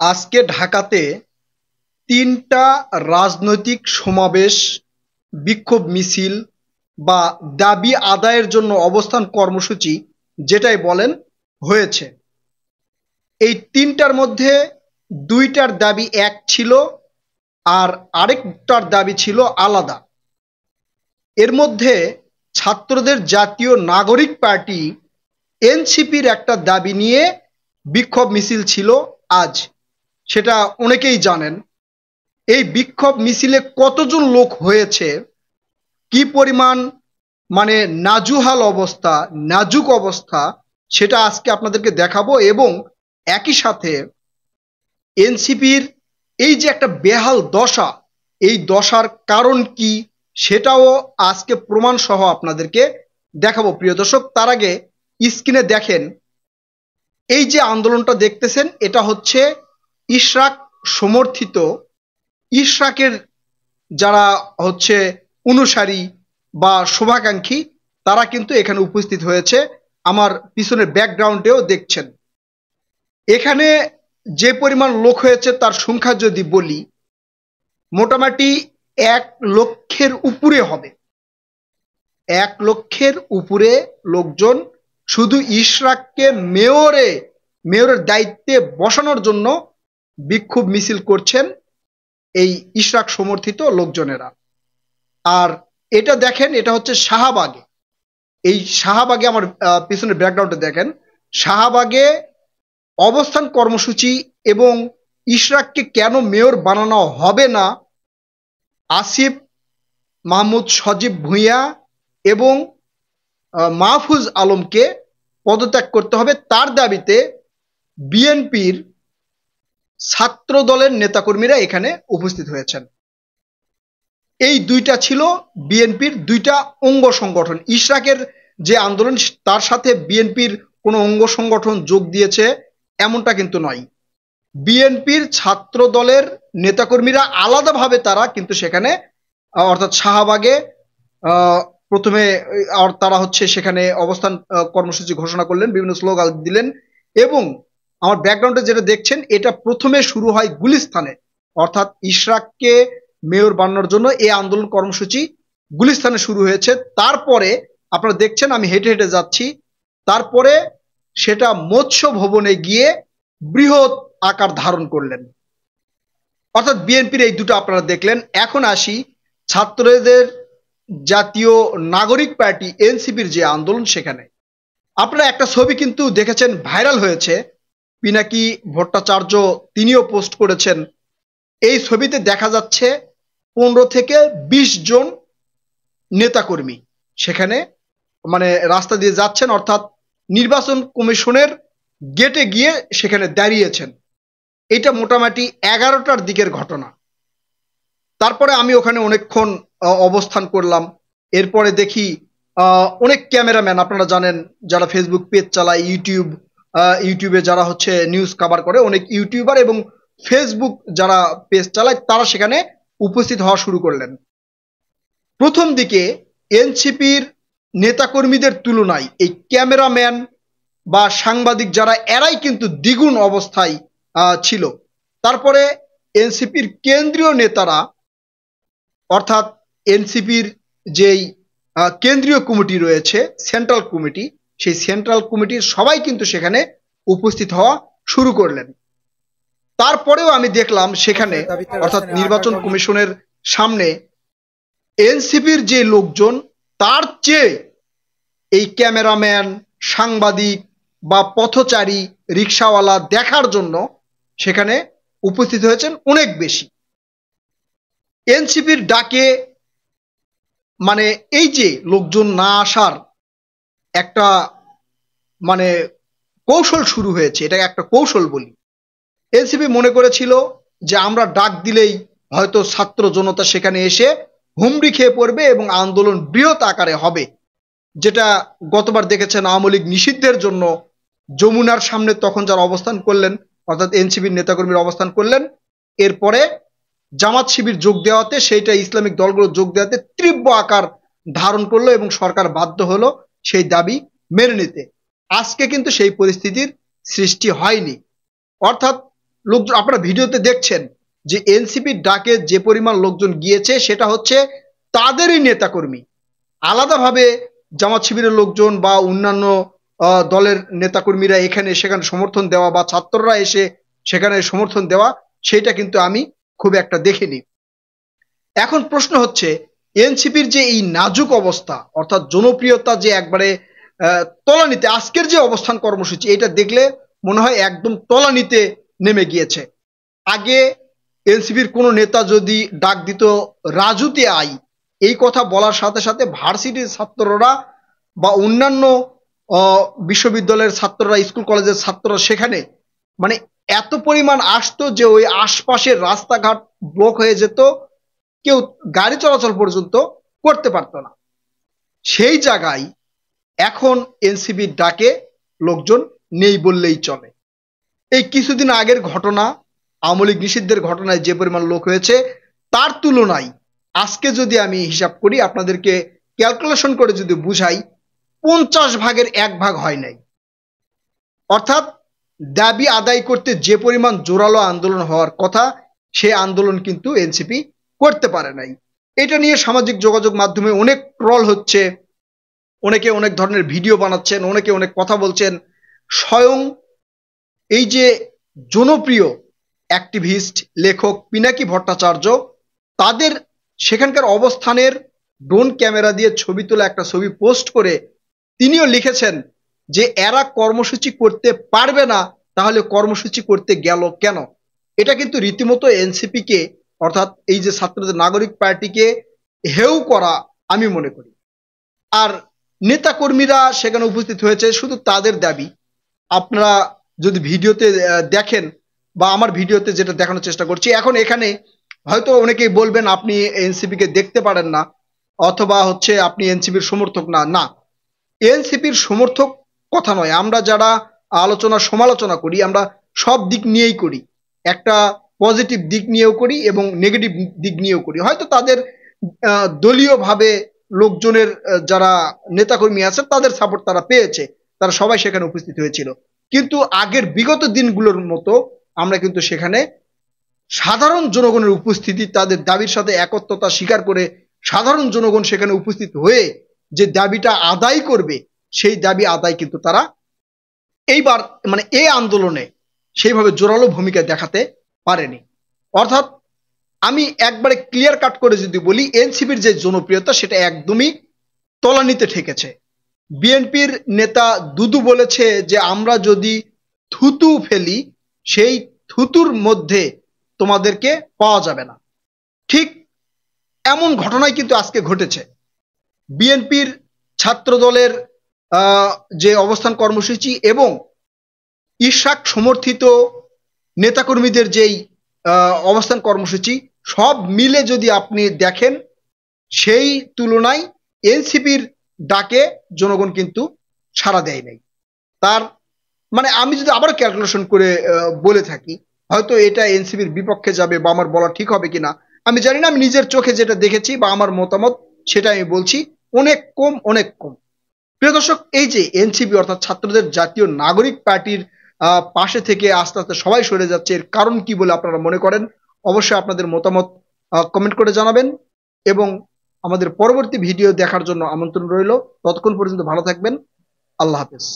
আজকে ঢাকাতে ৩টা রাজনৈতিক সমাবেশ, বিক্ষোভ মিছিল বা দাবি আদায়ের জন্য অবস্থান কর্মসূচি যেটাই বলেন হয়েছে। এই ৩টার মধ্যে ২টার দাবি এক ছিল আর আরেকটার দাবি ছিল আলাদা। এর মধ্যে ছাত্রদের জাতীয় নাগরিক পার্টি এনসিপির একটা দাবি নিয়ে বিক্ষোভ মিছিল ছিল আজ, সেটা অনেকেই জানেন। এই বিক্ষোভ মিছিলে কতজন লোক হয়েছে, কি পরিমাণ নাজুক অবস্থা, সেটা আজকে আপনাদেরকে দেখাবো। এবং একই সাথে এনসিপির এই যে একটা বেহাল দশা, এই দশার কারণ কি সেটাও আজকে প্রমাণ সহ আপনাদেরকে দেখাবো প্রিয় দর্শক। তার আগে স্ক্রিনে দেখেন, এই যে আন্দোলনটা দেখতেছেন এটা হচ্ছে ইশরাক সমর্থিত, ইশরাকের যারা হচ্ছে অনুসারী বা শুভাকাঙ্ক্ষী তারা কিন্তু এখানে উপস্থিত হয়েছে। আমার পিছনের ব্যাকগ্রাউন্ডেও দেখছেন। এখানে যে পরিমাণ লোক হয়েছে তার সংখ্যা যদি বলি, মোটামুটি ১,০০,০০০-এর উপরে হবে। ১,০০,০০০-এর উপরে লোকজন শুধু ইশরাককে মেয়রের দায়িত্বে বসানোর জন্য বিক্ষোভ মিছিল করছেন এই ইশরাক সমর্থিত লোকজনেরা। আর এটা দেখেন, এটা হচ্ছে শাহবাগে। এই শাহবাগে আমার পিছনের ব্যাকগ্রাউন্ডে দেখেন, শাহবাগে অবস্থান কর্মসূচি এবং ইশরাককে কেন মেয়র বানানো হবে না, আসিফ মাহমুদ সজীব ভুঁইয়া এবং মাহফুজ আলমকে পদত্যাগ করতে হবে, তার দাবিতে বিএনপির ছাত্র দলের নেতাকর্মীরা এখানে উপস্থিত হয়েছেন। এই দুইটা ছিল বিএনপির দুইটা অঙ্গ সংগঠন। ইশরাকের যে আন্দোলন তার সাথে বিএনপির কোনো অঙ্গ সংগঠন যোগ দিয়েছে এমনটা কিন্তু নয়। বিএনপির ছাত্র দলের নেতাকর্মীরা আলাদাভাবে তারা কিন্তু সেখানে অর্থাৎ শাহবাগে প্রথমে তারা হচ্ছে সেখানে অবস্থান কর্মসূচি ঘোষণা করলেন, বিভিন্ন স্লোগান দিলেন। এবং আমার ব্যাকগ্রাউন্ডে যেটা দেখছেন এটা প্রথমে শুরু হয় গুলিস্তানে, অর্থাৎ ইশরাককে মেয়র বানানোর জন্য এই আন্দোলন কর্মসূচি গুলিস্তানে শুরু হয়েছে। তারপরে আপনারা দেখছেন আমি হেঁটে হেঁটে যাচ্ছি, তারপরে সেটা মৎস্য ভবনে গিয়ে বৃহৎ আকার ধারণ করলেন। অর্থাৎ বিএনপির এই দুটো আপনারা দেখলেন। এখন আসি ছাত্রদের জাতীয় নাগরিক পার্টি এনসিপির যে আন্দোলন, সেখানে আপনারা একটা ছবি কিন্তু দেখেছেন, ভাইরাল হয়েছে, পিনাকি ভট্টাচার্য তিনিও পোস্ট করেছেন। এই ছবিতে দেখা যাচ্ছে 15 থেকে 20 জন নেতাকর্মী সেখানে রাস্তা দিয়ে যাচ্ছেন, অর্থাৎ নির্বাচন কমিশনের গেটে গিয়ে সেখানে দাঁড়িয়েছেন। এটা মোটামুটি 11টার দিকের ঘটনা। তারপরে আমি ওখানে অনেকক্ষণ অবস্থান করলাম। এরপরে দেখি অনেক ক্যামেরাম্যান, আপনারা জানেন যারা ফেসবুক পেজ চালায়, ইউটিউবে যারা হচ্ছে নিউজ কভার করে, অনেক ইউটিউবার এবং ফেসবুক যারা পেজ চালায় তারা সেখানে উপস্থিত হওয়া শুরু করলেন। প্রথম দিকে এনসিপির নেতাকর্মীদের তুলনায় এই ক্যামেরাম্যান বা সাংবাদিক যারা, এরাই কিন্তু দ্বিগুণ অবস্থায় ছিল। তারপরে এনসিপির কেন্দ্রীয় নেতারা, অর্থাৎ এনসিপির যেই কেন্দ্রীয় কমিটি রয়েছে, সেন্ট্রাল কমিটি, সেই সেন্ট্রাল কমিটির সবাই কিন্তু সেখানে উপস্থিত হওয়া শুরু করলেন। তারপরেও আমি দেখলাম সেখানে, অর্থাৎ নির্বাচন কমিশনের সামনে এনসিপির যে লোকজন, তার চেয়ে এই ক্যামেরাম্যান, সাংবাদিক বা পথচারী, রিক্সাওয়ালা দেখার জন্য সেখানে উপস্থিত হয়েছেন অনেক বেশি। এনসিপির ডাকে এই যে লোকজন না আসার একটা কৌশল শুরু হয়েছে, এটা একটা কৌশল বলি। এনসিপি মনে করেছিল যে আমরা ডাক দিলেই হয়তো ছাত্র জনতা সেখানে এসে হুমড়ি খেয়ে পড়বে এবং আন্দোলন বৃহৎ আকারে হবে, যেটা গতবার দেখেছেন আওয়ামী লীগ নিষিদ্ধের জন্য যমুনার সামনে তখন যারা অবস্থান করলেন, অর্থাৎ এনসিপির নেতাকর্মীরা অবস্থান করলেন, এরপরে জামাত শিবির যোগ দেওয়াতে, সেইটা ইসলামিক দলগুলো যোগ দেওয়াতে তীব্র আকার ধারণ করলো এবং সরকার বাধ্য হলো সেই দাবি মেনে নিতে। আজকে কিন্তু সেই পরিস্থিতির সৃষ্টি হয়নি। অর্থাৎ লোকজন, আপনারা ভিডিওতে দেখছেন যে এনসিপির ডাকে যে পরিমাণ লোকজন গিয়েছে সেটা হচ্ছে তাদেরই নেতাকর্মী। আলাদাভাবে জামাত শিবিরের লোকজন বা অন্যান্য দলের নেতাকর্মীরা এখানে সেখানে সমর্থন দেওয়া বা ছাত্ররা এসে সেখানে সমর্থন দেওয়া, সেটা কিন্তু আমি খুব একটা দেখিনি। এখন প্রশ্ন হচ্ছে, এনসিপির যে এই নাজুক অবস্থা, অর্থাৎ জনপ্রিয়তা যে একবারে তলানিতে, আজকের যে অবস্থান কর্মসূচি এটা দেখলে মনে হয় একদম তলানিতে নেমে গিয়েছে। আগে এনসিপির কোনো নেতা যদি ডাক দিত রাজুতে আই, এই কথা বলার সাথে সাথে ভার্সিটির ছাত্ররা বা অন্যান্য বিশ্ববিদ্যালয়ের ছাত্ররা, স্কুল কলেজের ছাত্ররা সেখানে মানে এত পরিমাণ আসতো যে ওই আশপাশের রাস্তাঘাট ব্লক হয়ে যেত, কেউ গাড়ি চলাচল পর্যন্ত করতে পারতো না। সেই জায়গায় এখন এনসিপির ডাকে লোকজন নেই বললেই চলে। এই কিছুদিন আগের ঘটনা, আওয়ামী লীগ নিষিদ্ধের ঘটনায় যে পরিমাণ লোক হয়েছে তার তুলনায় আজকে যদি আমি হিসাব করি, আপনাদেরকে ক্যালকুলেশন করে যদি বুঝাই, 50 ভাগের 1 ভাগ হয় নাই। অর্থাৎ দাবি আদায় করতে যে পরিমাণ জোরালো আন্দোলন হওয়ার কথা, সে আন্দোলন কিন্তু এনসিপি করতে পারে নাই। এটা নিয়ে সামাজিক যোগাযোগ মাধ্যমে অনেক ট্রল হচ্ছে, অনেকে অনেক ধরনের ভিডিও বানাচ্ছেন, অনেকে অনেক কথা বলছেন। স্বয়ং এই যে জনপ্রিয় অ্যাক্টিভিস্ট লেখক পিনাকি ভট্টাচার্য, তাদের সেখানকার অবস্থানের ড্রোন ক্যামেরা দিয়ে ছবি তোলা একটা ছবি পোস্ট করে তিনিও লিখেছেন যে এরা কর্মসূচি করতে পারবে না, তাহলে কর্মসূচি করতে গেল কেন। এটা কিন্তু রীতিমতো এনসিপি কে, অর্থাৎ এই যে ছাত্রদের নাগরিক পার্টিকে হেউ করা আমি মনে করি। আর নেতা কর্মীরা সেখানে উপস্থিত হয়েছে, শুধু তাদের দাবি। আপনারা যদি ভিডিওতে দেখেন বা আমার ভিডিওতে যেটা দেখানোর চেষ্টা করছি, এখন এখানে হয়তো অনেকেই বলবেন আপনি এনসিপি কে দেখতে পারেন না, অথবা হচ্ছে আপনি এনসিপির সমর্থক না। না, এনসিপির সমর্থক কথা নয়, আমরা যারা আলোচনা সমালোচনা করি আমরা সব দিক নিয়েই করি, একটা পজিটিভ দিক নিয়েও করি এবং নেগেটিভ দিক নিয়েও করি। হয়তো তাদের দলীয়ভাবে লোকজনের যারা নেতাকর্মী আছে তাদের সাপোর্ট তারা পেয়েছে, তারা সবাই সেখানে উপস্থিত হয়েছিল, কিন্তু আগের বিগত দিনগুলোর মতো আমরা কিন্তু সেখানে সাধারণ জনগণের উপস্থিতি, তাদের দাবির সাথে একত্রতা স্বীকার করে সাধারণ জনগণ সেখানে উপস্থিত হয়ে যে দাবিটা আদায় করবে, সেই দাবি আদায় কিন্তু তারা এইবার মানে এই আন্দোলনে সেইভাবে জোরালো ভূমিকা দেখাতে পারেনি। অর্থাৎ আমি একবারে ক্লিয়ার কাট করে যদি বলি, এনসিপির যে জনপ্রিয়তা সেটা একদমই তলানিতে ঠেকেছে। বিএনপির নেতা দুদু বলেছে যে আমরা যদি থুতু ফেলি সেই থুতুর মধ্যে তোমাদেরকে পাওয়া যাবে না। ঠিক এমন ঘটনাই কিন্তু আজকে ঘটেছে। বিএনপির ছাত্র দলের যে অবস্থান কর্মসূচি এবং ইশরাক সমর্থিত নেতাকর্মীদের যেই অবস্থান কর্মসূচি, সব মিলে যদি আপনি দেখেন, সেই তুলনায় এনসিপির ডাকে জনগণ কিন্তু সাড়া দেয় নাই। তার মানে আমি যদি আবার ক্যালকুলেশন করে বলে থাকি, হয়তো এটা এনসিপির বিপক্ষে যাবে বা আমার বলা ঠিক হবে কিনা আমি জানি না। আমি নিজের চোখে যেটা দেখেছি বা আমার মতামত সেটা আমি বলছি, অনেক কম, অনেক কম। প্রিয় দর্শক, এই যে এনসিপি অর্থাৎ ছাত্রদের জাতীয় নাগরিক পার্টির পাশে থেকে আস্তে আস্তে সবাই সরে যাচ্ছে, এর কারণ কি বলে আপনারা মনে করেন? অবশ্যই আপনাদের মতামত কমেন্ট করে জানাবেন এবং আমাদের পরবর্তী ভিডিও দেখার জন্য আমন্ত্রণ রইল। ততক্ষণ পর্যন্ত ভালো থাকবেন। আল্লাহ হাফেজ।